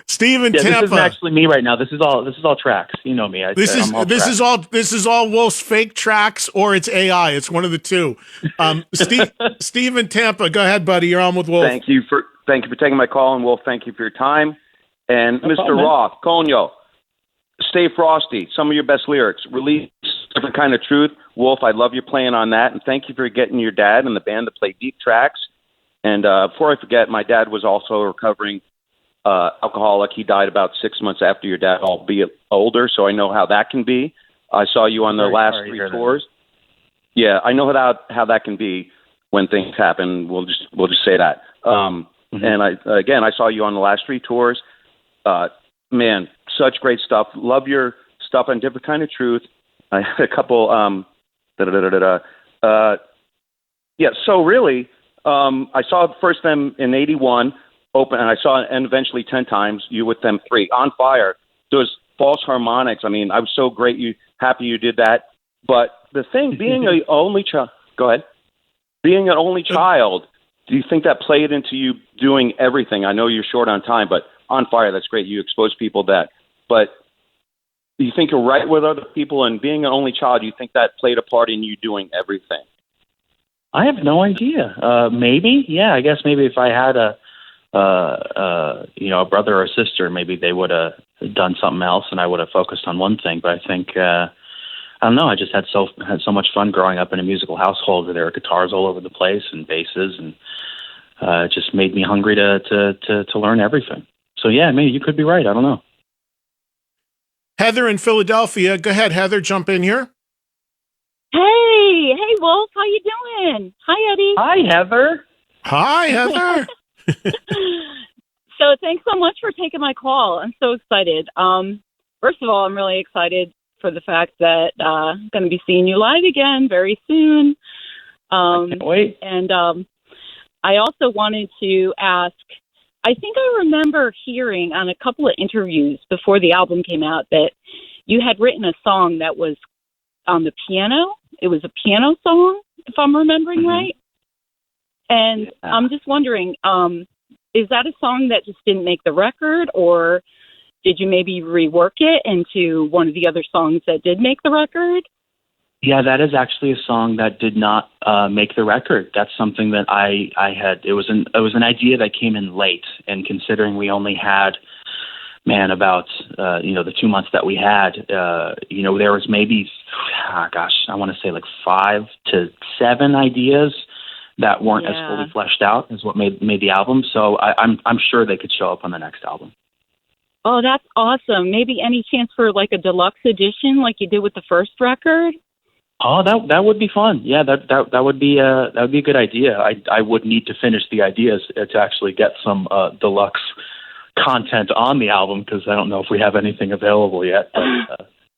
Steve in Tampa. This isn't actually me right now. This is all tracks. You know me. This is all Wolf's fake tracks, or it's AI. It's one of the two. Steve in Tampa. Go ahead, buddy. You're on with Wolf. Thank you for taking my call, and Wolf, thank you for your time. And no Mr. Problem, Roth, Conyo, Stay Frosty. Some of your best lyrics. Release Different Kind of Truth. Wolf, I love your playing on that, and thank you for getting your dad and the band to play deep tracks. And before I forget, my dad was also a recovering alcoholic. He died about 6 months after your dad, albeit older, so I know how that can be. I saw you on the last 3 tours. Yeah, I know how that can be when things happen. We'll just say that. And I saw you on the last 3 tours. Man, such great stuff. Love your stuff on Different Kind of Truth. I had a couple. So really. I saw first them in 81 open, and I saw it and eventually 10 times. You with them 3 on fire. Those false harmonics. I mean, I was so happy you did that. But the thing, being an only child. Go ahead. Being an only child, do you think that played into you doing everything? I know you're short on time, but on fire, that's great. You expose people that. But do you think you're right with other people, and being an only child, do you think that played a part in you doing everything? I have no idea. Maybe, yeah. I guess maybe if I had a brother or a sister, maybe they would have done something else, and I would have focused on one thing. But I think I don't know. I just had so much fun growing up in a musical household where there were guitars all over the place and basses, and it just made me hungry to learn everything. So yeah, maybe you could be right. I don't know. Heather in Philadelphia. Go ahead, Heather. Jump in here. Hey, Wolf, how you doing? Hi, Eddie. Hi, Heather. Hi, Heather. So thanks so much for taking my call. I'm so excited. First of all, I'm really excited for the fact that I'm going to be seeing you live again very soon. I can't wait. And I also wanted to ask, I think I remember hearing on a couple of interviews before the album came out that you had written a song that was on the piano. It was a piano song, if I'm remembering right. And I'm just wondering, is that a song that just didn't make the record, or did you maybe rework it into one of the other songs that did make the record? Yeah, that is actually a song that did not make the record. That's something that I had. It was an idea that came in late, and considering we only had, about the 2 months that we had, there was maybe, I want to say like 5 to 7 ideas that weren't as fully fleshed out as what made the album. So I'm sure they could show up on the next album. Oh, that's awesome. Maybe any chance for like a deluxe edition like you did with the first record? Oh, that would be fun. Yeah, that would be a good idea. I would need to finish the ideas to actually get some deluxe content on the album, because I don't know if we have anything available yet.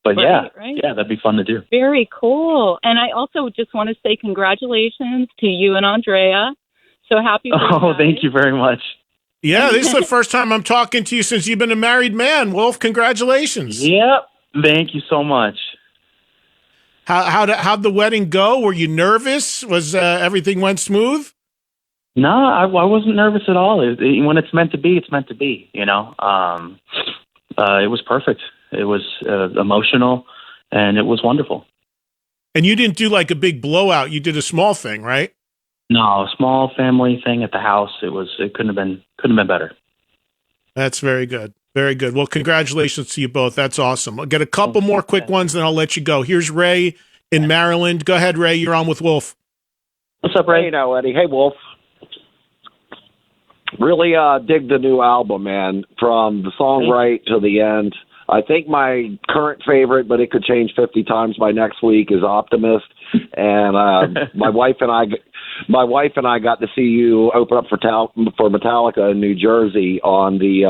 But right. Yeah, that'd be fun to do. Very cool. And I also just want to say congratulations to you and Andrea. So happy. Oh, thank you very much. Yeah, this is the first time I'm talking to you since you've been a married man, Wolf. Congratulations. Yep. Thank you so much. How'd the wedding go? Were you nervous? Was everything went smooth? No, I wasn't nervous at all. When it's meant to be, it's meant to be. It was perfect. It was emotional, and it was wonderful. And you didn't do like a big blowout. You did a small thing, right? No, a small family thing at the house. It couldn't have been better. That's very good. Very good. Well, congratulations to you both. That's awesome. I'll get a couple more quick ones, then I'll let you go. Here's Ray in Maryland. Go ahead, Ray. You're on with Wolf. What's up, Ray? Hey, now, Eddie. Hey, Wolf. Really dig the new album, man, from the song right to the end. I think my current favorite, but it could change 50 times by next week, is Optimist. And my wife and I got to see you open up for Metallica in New Jersey on the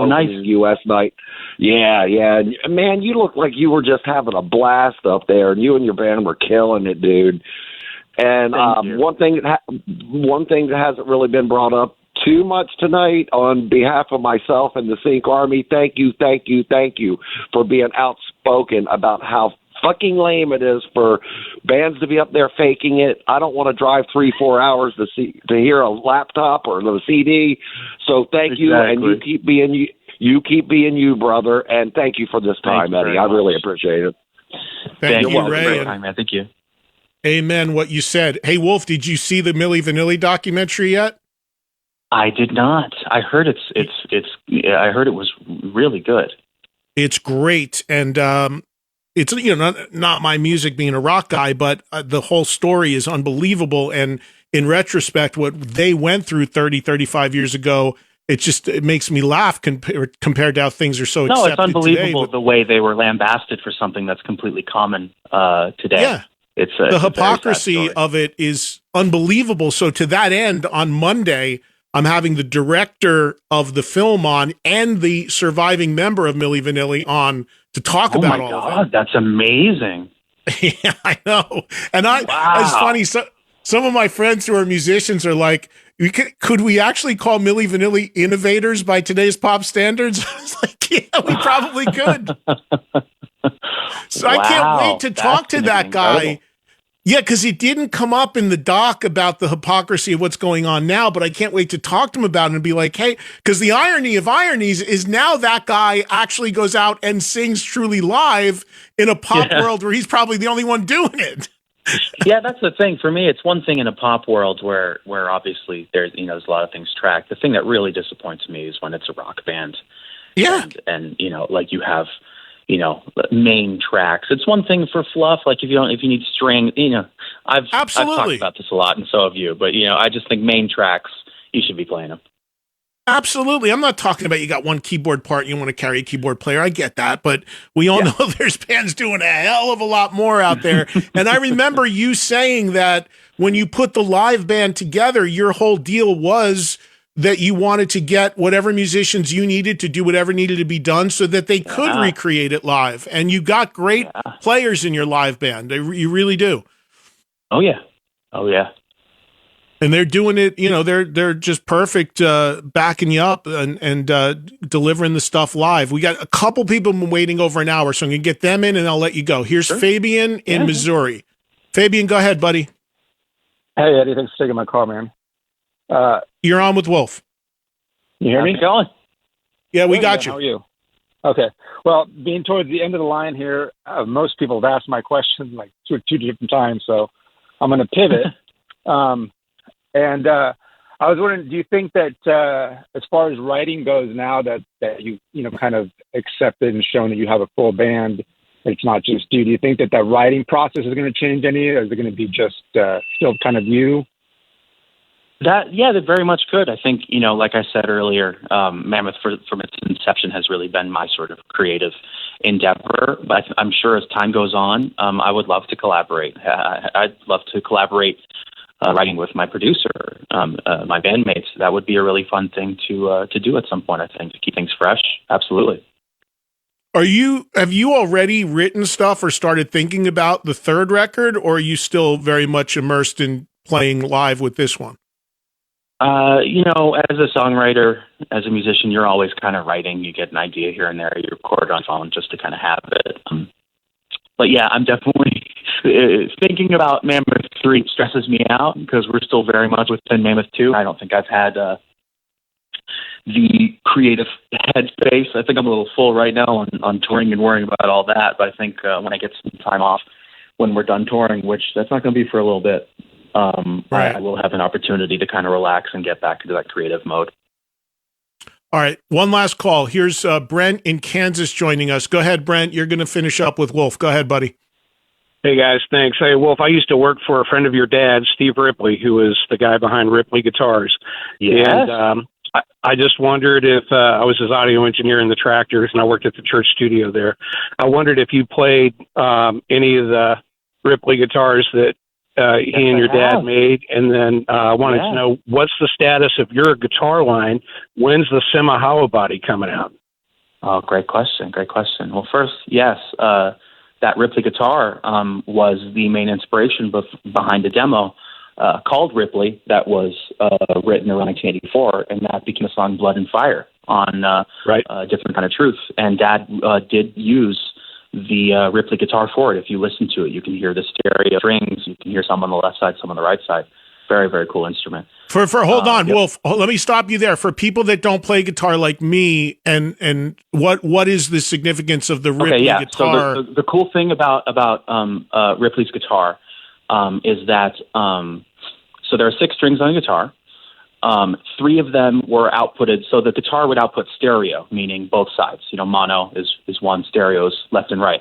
nice U.S. night. Yeah. Man, you look like you were just having a blast up there, and you and your band were killing it, dude. And one thing that hasn't really been brought up too much tonight, on behalf of myself and the Sync Army, thank you for being outspoken about how fucking lame it is for bands to be up there faking it. I don't want to drive 3-4 hours to hear a laptop or the CD. So thank you, and you keep being you. You keep being you, brother, and thank you for this time, Eddie. I really appreciate it. Thank you, Ray. Thank you. Amen. What you said. Hey, Wolf, did you see the Milli Vanilli documentary yet? I did not. I heard I heard it was really good. It's great, and it's not my music being a rock guy, but the whole story is unbelievable. And in retrospect, what they went through 35 years ago, it makes me laugh compared to how things are so accepted. No, it's unbelievable today. the way they were lambasted for something that's completely common today. Yeah. The hypocrisy of it is unbelievable. So to that end, on Monday, I'm having the director of the film on and the surviving member of Milli Vanilli on to talk about all of it. That's amazing. Yeah, I know. And it's funny. Some of my friends who are musicians are like, could we actually call Milli Vanilli innovators by today's pop standards? I was like, yeah, we probably could. So I can't wait to talk to that guy. Incredible. Yeah, because it didn't come up in the doc about the hypocrisy of what's going on now, but I can't wait to talk to him about it and be like, hey, because the irony of ironies is now that guy actually goes out and sings truly live in a pop world where he's probably the only one doing it. Yeah, that's the thing. For me, it's one thing in a pop world where obviously there's a lot of things tracked. The thing that really disappoints me is when it's a rock band. Yeah. And like you have main tracks. It's one thing for fluff, like if you need string, I've talked about this a lot, and so have you. But I just think main tracks, you should be playing them. Absolutely. I'm not talking about you got one keyboard part and you want to carry a keyboard player. I get that, but we all know there's bands doing a hell of a lot more out there. And I remember you saying that when you put the live band together, your whole deal was that you wanted to get whatever musicians you needed to do whatever needed to be done so that they could recreate it live. And you got great players in your live band. You really do. Oh, yeah. And they're doing it, they're just perfect, backing you up and delivering the stuff live. We got a couple people been waiting over an hour, so I'm going to get them in and I'll let you go. Here's Fabian in Missouri. Fabian, go ahead, buddy. Hey, Eddie, thanks for taking my call, man. You're on with Wolf. You hear me? Going? Yeah, we got you. How are you? Okay. Well, being towards the end of the line here, most people have asked my question like two different times, so I'm going to pivot. And I was wondering, do you think that as far as writing goes now that you kind of accepted and shown that you have a full band, it's not just you, do you think that writing process is going to change any, or is it going to be just still kind of you? That very much could. I think, like I said earlier, Mammoth from its inception has really been my sort of creative endeavor. But I'm sure as time goes on, I would love to collaborate. I'd love to collaborate writing with my producer, my bandmates. That would be a really fun thing to do at some point, I think, to keep things fresh. Absolutely. Have you already written stuff or started thinking about the third record, or are you still very much immersed in playing live with this one? As a songwriter, as a musician, you're always kind of writing. You get an idea here and there. You record it on phone just to kind of have it. But yeah, I'm definitely thinking about Mammoth 3 stresses me out because we're still very much within Mammoth 2. I don't think I've had the creative headspace. I think I'm a little full right now on touring and worrying about all that. But I think when I get some time off, when we're done touring, which that's not going to be for a little bit, I will have an opportunity to kind of relax and get back into that creative mode. All right. One last call. Here's Brent in Kansas joining us. Go ahead, Brent. You're going to finish up with Wolf. Go ahead, buddy. Hey guys, thanks. Hey Wolf, I used to work for a friend of your dad, Steve Ripley, who is the guy behind Ripley Guitars. Yes. And I just wondered if I was his audio engineer in the Tractors, and I worked at the church studio there. I wondered if you played any of the Ripley guitars that he and your dad made, and then I wanted to know what's the status of your guitar line. When's the Sema Hollow Body coming out? Oh, great question. Great question. Well, first, yes, that Ripley guitar was the main inspiration behind a demo called Ripley that was written around 1984, and that became a song Blood and Fire on Different Kind of Truth. And Dad did use the Ripley guitar for it. If you listen to it, you can hear the stereo strings, you can hear some on the left side, some on the right side. Very, very cool instrument. For hold on, Wolf. Let me stop you there. For people that don't play guitar like me, and what is the significance of the Ripley guitar? So the cool thing about Ripley's guitar is that so there are 6 strings on the guitar. 3 of them were outputted, so the guitar would output stereo, meaning both sides. Mono is one, stereo is left and right.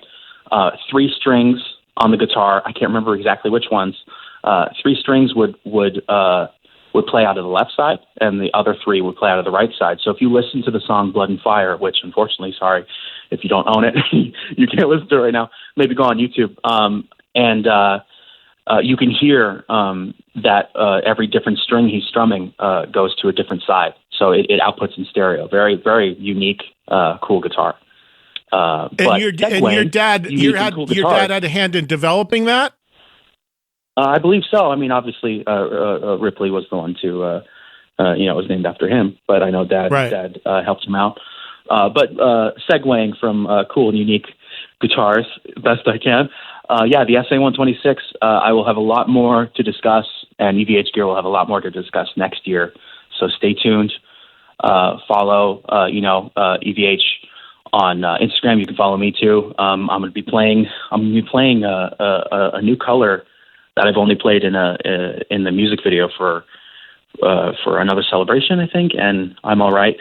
3 strings on the guitar. I can't remember exactly which ones. 3 strings would play out of the left side, and the other 3 would play out of the right side. So if you listen to the song Blood and Fire, which unfortunately, sorry, if you don't own it, you can't listen to it right now, maybe go on YouTube. You can hear that every different string he's strumming goes to a different side. So it outputs in stereo. Very, very unique, cool guitar. Your dad had a hand in developing that? I believe so. I mean, obviously, Ripley was the one to, it was named after him. But I know Dad helped him out. But segueing from cool and unique guitars, best I can. The SA-126, I will have a lot more to discuss, and EVH Gear will have a lot more to discuss next year. So stay tuned. Follow, EVH on Instagram. You can follow me too. I'm going to be playing a new color that I've only played in the music video for another celebration, I think, and I'm all right.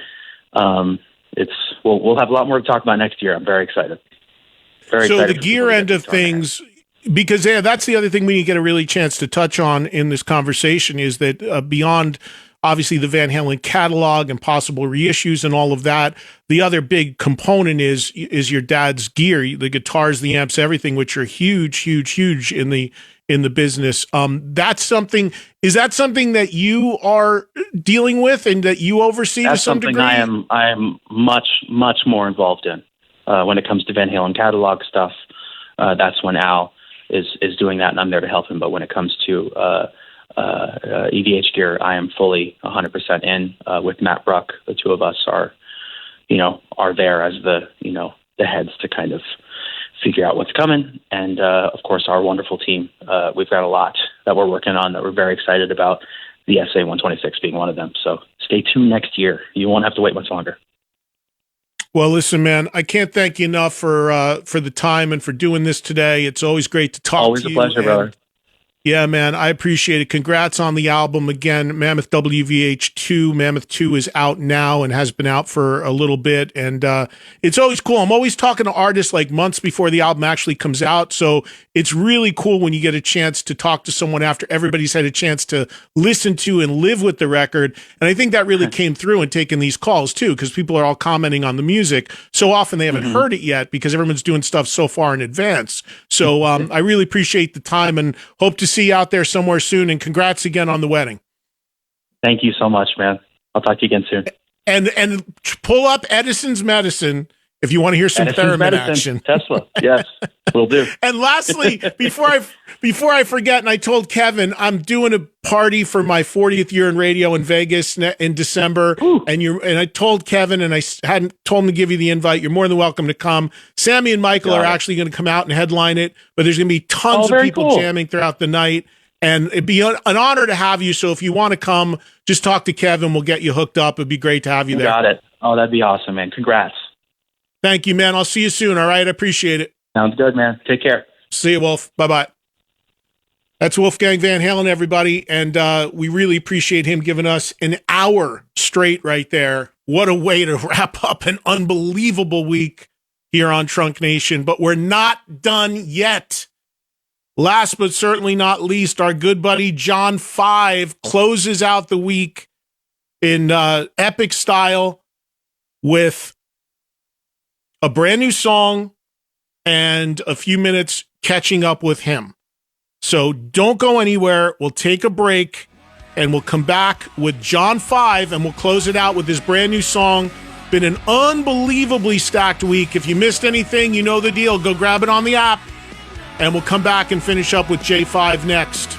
We'll have a lot more to talk about next year. I'm very excited. So the gear end of things, because that's the other thing we get a really chance to touch on in this conversation is that beyond obviously the Van Halen catalog and possible reissues and all of that, the other big component is your dad's gear, the guitars, the amps, everything, which are huge in the business. That's something. Is that something that you are dealing with and that you oversee to some degree? That's something I am much more involved in. When it comes to Van Halen catalog stuff, that's when Al is doing that, and I'm there to help him. But when it comes to EVH Gear, I am fully 100% in with Matt Bruck. The two of us are there as the heads to kind of figure out what's coming. And of course, our wonderful team. We've got a lot that we're working on that we're very excited about. The SA-126 being one of them. So stay tuned next year. You won't have to wait much longer. Well, listen, man, I can't thank you enough for the time and for doing this today. It's always great to talk to you. Always a pleasure, brother. Yeah, man, I appreciate it. Congrats on the album again, Mammoth WVH 2. Mammoth 2 is out now and has been out for a little bit, and it's always cool. I'm always talking to artists like months before the album actually comes out, so it's really cool when you get a chance to talk to someone after everybody's had a chance to listen to and live with the record, and I think that really came through in taking these calls, too, because people are all commenting on the music. So often they haven't heard it yet because everyone's doing stuff so far in advance. So I really appreciate the time and hope to see you out there somewhere soon, and congrats again on the wedding. Thank you so much, man. I'll talk to you again soon. And pull up Edison's Medicine if you want to hear some theremin action. Tesla, yes, will do. And lastly, before I forget, and I told Kevin, I'm doing a party for my 40th year in radio in Vegas in December. Ooh. And I told Kevin, and I hadn't told him to give you the invite. You're more than welcome to come. Sammy and Michael are actually going to come out and headline it, but there's going to be tons of people jamming throughout the night. And it'd be an honor to have you. So if you want to come, just talk to Kevin. We'll get you hooked up. It'd be great to have you there. Got it. Oh, that'd be awesome, man. Congrats. Thank you, man. I'll see you soon. All right. I appreciate it. Sounds good, man. Take care. See you, Wolf. Bye-bye. That's Wolfgang Van Halen, everybody. And we really appreciate him giving us an hour straight right there. What a way to wrap up an unbelievable week here on Trunk Nation. But we're not done yet. Last but certainly not least, our good buddy John 5 closes out the week in epic style with a brand new song and a few minutes catching up with him. So don't go anywhere. We'll take a break and we'll come back with John 5 and we'll close it out with this brand new song. Been an unbelievably stacked week. If you missed anything, you know the deal. Go grab it on the app and we'll come back and finish up with J5 next.